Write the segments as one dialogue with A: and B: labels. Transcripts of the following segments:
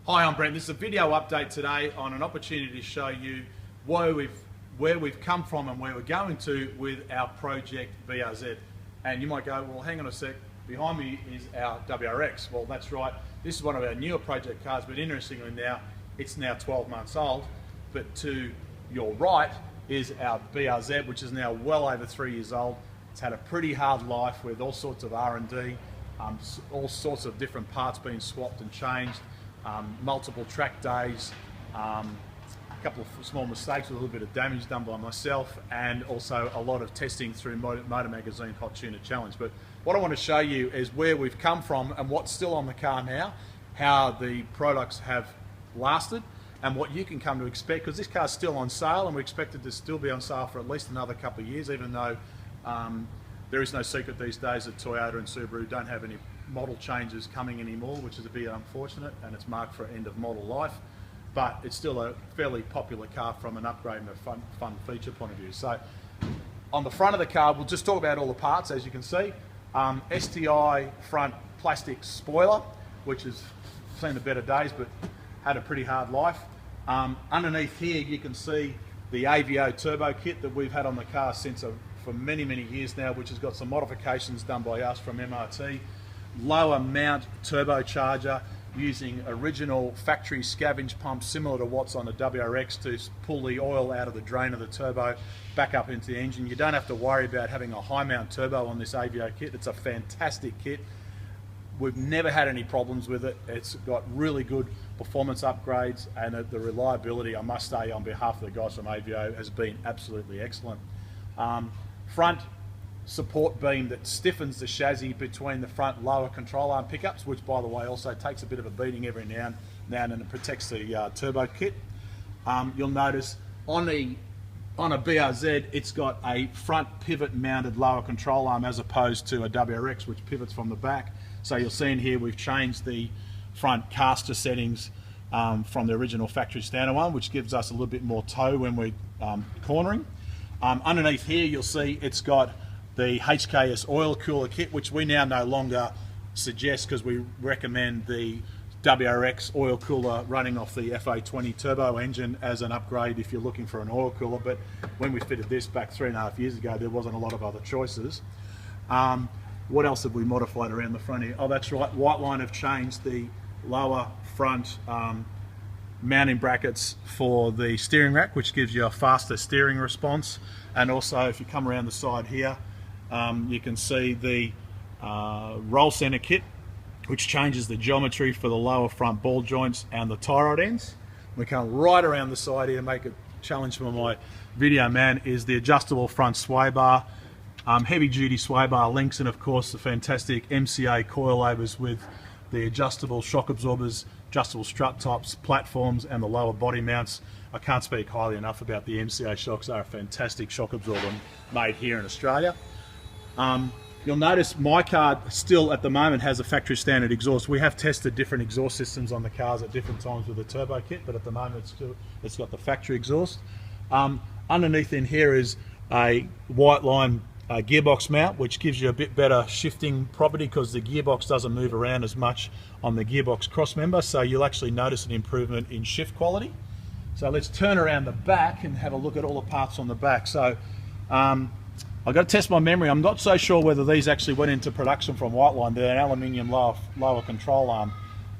A: Hi, I'm Brent. This is a video update today on an opportunity to show you where we've come from and where we're going to with our project BRZ. And you might go, well, hang on a sec, behind me is our WRX. Well, that's right. This is one of our newer project cars, but interestingly now, it's now 12 months old. But to your right is our BRZ, which is now well over 3 years old. It's had a pretty hard life with all sorts of R&D, all sorts of different parts being swapped and changed. Multiple track days, a couple of small mistakes with a little bit of damage done by myself, and also a lot of testing through Motor Magazine Hot Tuner Challenge. But what I want to show you is where we've come from and what's still on the car now, how the products have lasted, and what you can come to expect, because this car's still on sale and we expect it to still be on sale for at least another couple of years, even though there is no secret these days that Toyota and Subaru don't have any model changes coming anymore, which is a bit unfortunate, and it's marked for end of model life, but it's still a fairly popular car from an upgrade and a fun feature point of view. So on the front of the car, we'll just talk about all the parts. As you can see, STI front plastic spoiler, which has seen the better days but had a pretty hard life. Underneath here you can see the AVO turbo kit that we've had on the car for many years now, which has got some modifications done by us from MRT. Lower mount turbocharger using original factory scavenge pumps similar to what's on the WRX to pull the oil out of the drain of the turbo back up into the engine. You don't have to worry about having a high mount turbo on this AVO kit. It's a fantastic kit. We've never had any problems with it. It's got really good performance upgrades, and the reliability, I must say, on behalf of the guys from AVO, has been absolutely excellent. Front support beam that stiffens the chassis between the front lower control arm pickups, which by the way also takes a bit of a beating every now and then, and it protects the turbo kit. You'll notice on a BRZ it's got a front pivot mounted lower control arm as opposed to a WRX which pivots from the back. So you'll see in here we've changed the front caster settings from the original factory standard one, which gives us a little bit more toe when we're cornering. Underneath here you'll see it's got the HKS oil cooler kit, which we now no longer suggest because we recommend the WRX oil cooler running off the FA20 turbo engine as an upgrade if you're looking for an oil cooler. But when we fitted this back 3.5 years ago, there wasn't a lot of other choices. What else have we modified around the front here? Oh, that's right, Whiteline have changed the lower front mounting brackets for the steering rack, which gives you a faster steering response. And also if you come around the side here, you can see the roll center kit, which changes the geometry for the lower front ball joints and the tie rod ends. We come right around the side here, make a challenge for my video man, is the adjustable front sway bar, heavy duty sway bar links, and of course the fantastic MCA coilovers with the adjustable shock absorbers, adjustable strut tops, platforms, and the lower body mounts. I can't speak highly enough about the MCA shocks. They're a fantastic shock absorber made here in Australia. You'll notice my car still at the moment has a factory standard exhaust. We have tested different exhaust systems on the cars at different times with the turbo kit, but at the moment it's got the factory exhaust. Underneath in here is a Whiteline gearbox mount, which gives you a bit better shifting property because the gearbox doesn't move around as much on the gearbox cross member, so you'll actually notice an improvement in shift quality. So let's turn around the back and have a look at all the parts on the back. So I've got to test my memory. I'm not so sure whether these actually went into production from Whiteline. They're an aluminium lower control arm.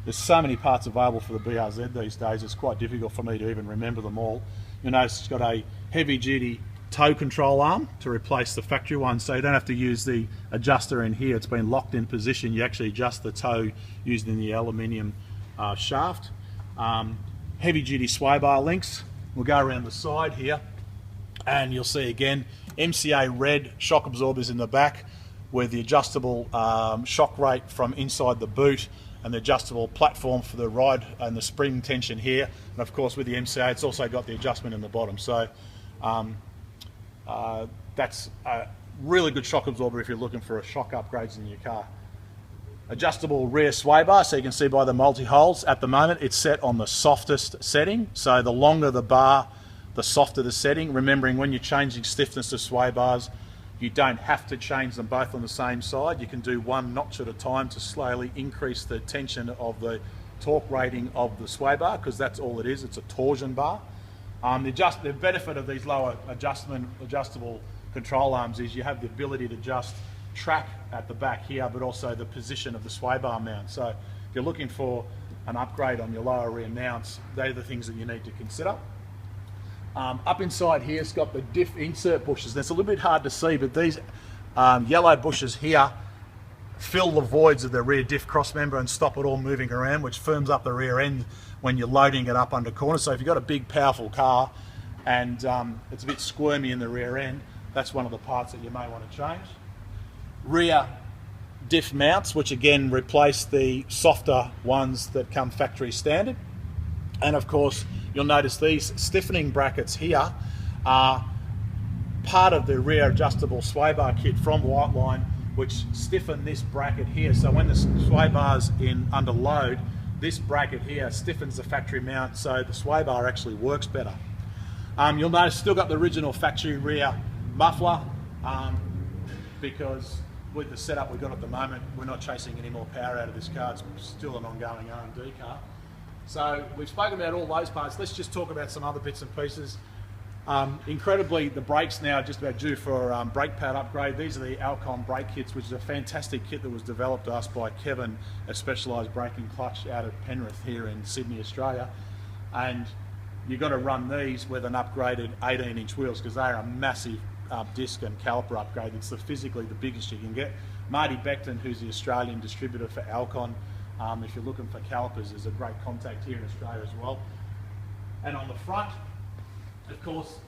A: There's so many parts available for the BRZ these days, it's quite difficult for me to even remember them all. You'll notice it's got a heavy duty toe control arm to replace the factory one, so you don't have to use the adjuster in here. It's been locked in position. You actually adjust the toe using the aluminium shaft. Heavy duty sway bar links. We'll go around the side here and you'll see again MCA red shock absorbers in the back with the adjustable shock rate from inside the boot and the adjustable platform for the ride and the spring tension here. And of course with the MCA it's also got the adjustment in the bottom. So that's a really good shock absorber if you're looking for a shock upgrades in your car. Adjustable rear sway bar, so you can see by the multi-holes at the moment it's set on the softest setting, so the longer the bar the softer the setting. Remembering when you're changing stiffness of sway bars, you don't have to change them both on the same side. You can do one notch at a time to slowly increase the tension of the torque rating of the sway bar, because that's all it is. It's a torsion bar. The benefit of these lower adjustable control arms is you have the ability to adjust track at the back here, but also the position of the sway bar mount. So if you're looking for an upgrade on your lower rear mounts, they're the things that you need to consider. Up inside here, it's got the diff insert bushes. It's a little bit hard to see, but these yellow bushes here fill the voids of the rear diff cross member and stop it all moving around, which firms up the rear end when you're loading it up under corners. So if you've got a big, powerful car and it's a bit squirmy in the rear end, that's one of the parts that you may want to change. Rear diff mounts, which again replace the softer ones that come factory standard. And of course, you'll notice these stiffening brackets here are part of the rear adjustable sway bar kit from Whiteline, which stiffen this bracket here. So when the sway bar's under load, this bracket here stiffens the factory mount, so the sway bar actually works better. You'll notice still got the original factory rear muffler, because with the setup we've got at the moment, we're not chasing any more power out of this car. It's still an ongoing R&D car. So we've spoken about all those parts. Let's just talk about some other bits and pieces. Incredibly, the brakes now are just about due for brake pad upgrade. These are the Alcon brake kits, which is a fantastic kit that was developed to us by Kevin at Specialised Braking Clutch out of Penrith here in Sydney, Australia. And you've got to run these with an upgraded 18-inch wheels, because they are a massive disc and caliper upgrade. It's physically the biggest you can get. Marty Beckton, who's the Australian distributor for Alcon, if you're looking for calipers, there's a great contact here in Australia as well. And on the front, of course,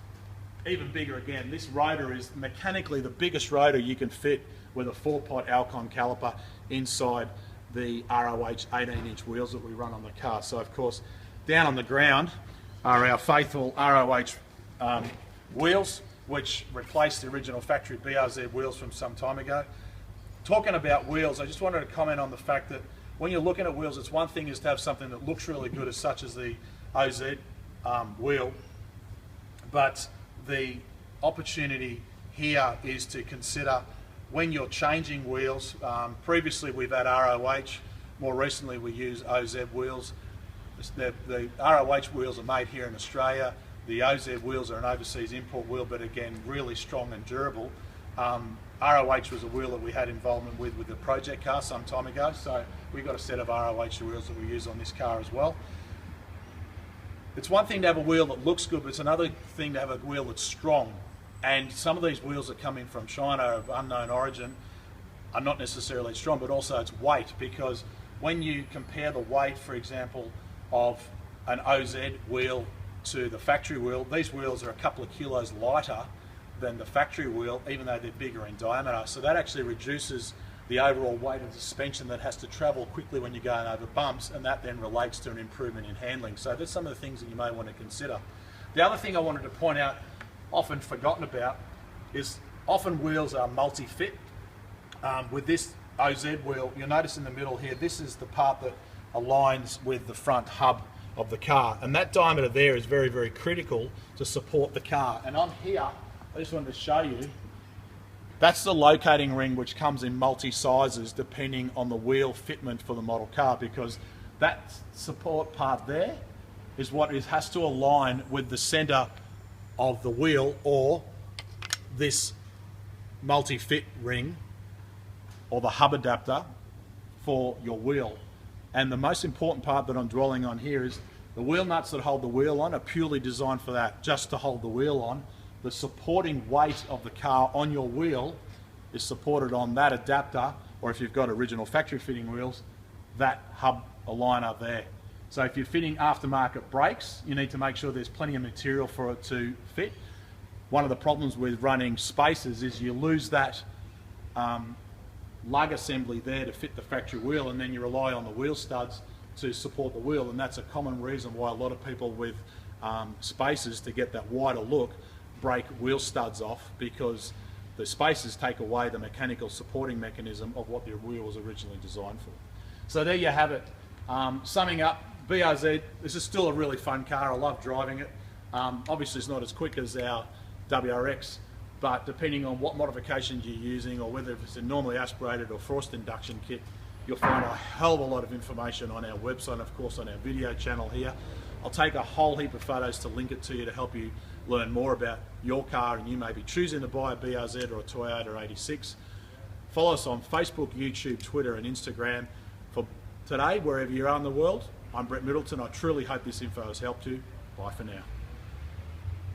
A: even bigger again, this rotor is mechanically the biggest rotor you can fit with a 4-pot Alcon caliper inside the ROH 18-inch wheels that we run on the car. So of course, down on the ground are our faithful ROH wheels, which replaced the original factory BRZ wheels from some time ago. Talking about wheels, I just wanted to comment on the fact that when you're looking at wheels, it's one thing is to have something that looks really good, as such as the OZ wheel, but the opportunity here is to consider when you're changing wheels. Previously we've had ROH, more recently we use OZ wheels. The ROH wheels are made here in Australia. The OZ wheels are an overseas import wheel, but again, really strong and durable. ROH was a wheel that we had involvement with the project car some time ago, so we've got a set of ROH wheels that we use on this car as well. It's one thing to have a wheel that looks good, but it's another thing to have a wheel that's strong. And some of these wheels that come in from China of unknown origin are not necessarily strong, but also it's weight, because when you compare the weight, for example, of an OZ wheel to the factory wheel, these wheels are a couple of kilos lighter than the factory wheel, even though they're bigger in diameter. So that actually reduces the overall weight of the suspension that has to travel quickly when you're going over bumps, and that then relates to an improvement in handling. So that's some of the things that you may want to consider. The other thing I wanted to point out, often forgotten about, is often wheels are multi-fit. With this OZ wheel, you'll notice in the middle here, this is the part that aligns with the front hub of the car, and that diameter there is very, very critical to support the car. And on here, I just wanted to show you, that's the locating ring, which comes in multi-sizes depending on the wheel fitment for the model car, because that support part there is what has to align with the center of the wheel, or this multi-fit ring or the hub adapter for your wheel. And the most important part that I'm dwelling on here is the wheel nuts that hold the wheel on are purely designed for that, just to hold the wheel on. The supporting weight of the car on your wheel is supported on that adapter, or if you've got original factory fitting wheels, that hub aligner there. So if you're fitting aftermarket brakes, you need to make sure there's plenty of material for it to fit. One of the problems with running spacers is you lose that lug assembly there to fit the factory wheel, and then you rely on the wheel studs to support the wheel, and that's a common reason why a lot of people with spacers, to get that wider look, break wheel studs off, because the spacers take away the mechanical supporting mechanism of what the wheel was originally designed for. So there you have it. Summing up, BRZ, this is still a really fun car. I love driving it. Obviously it's not as quick as our WRX, but depending on what modifications you're using, or whether it's a normally aspirated or forced induction kit, You'll find a hell of a lot of information on our website, and of course on our video channel here. I'll take a whole heap of photos to link it to you to help you learn more about your car, and you may be choosing to buy a BRZ or a Toyota 86. Follow us on Facebook, YouTube, Twitter and Instagram. For today, wherever you are in the world, I'm Brett Middleton. I truly hope this info has helped you. Bye for now.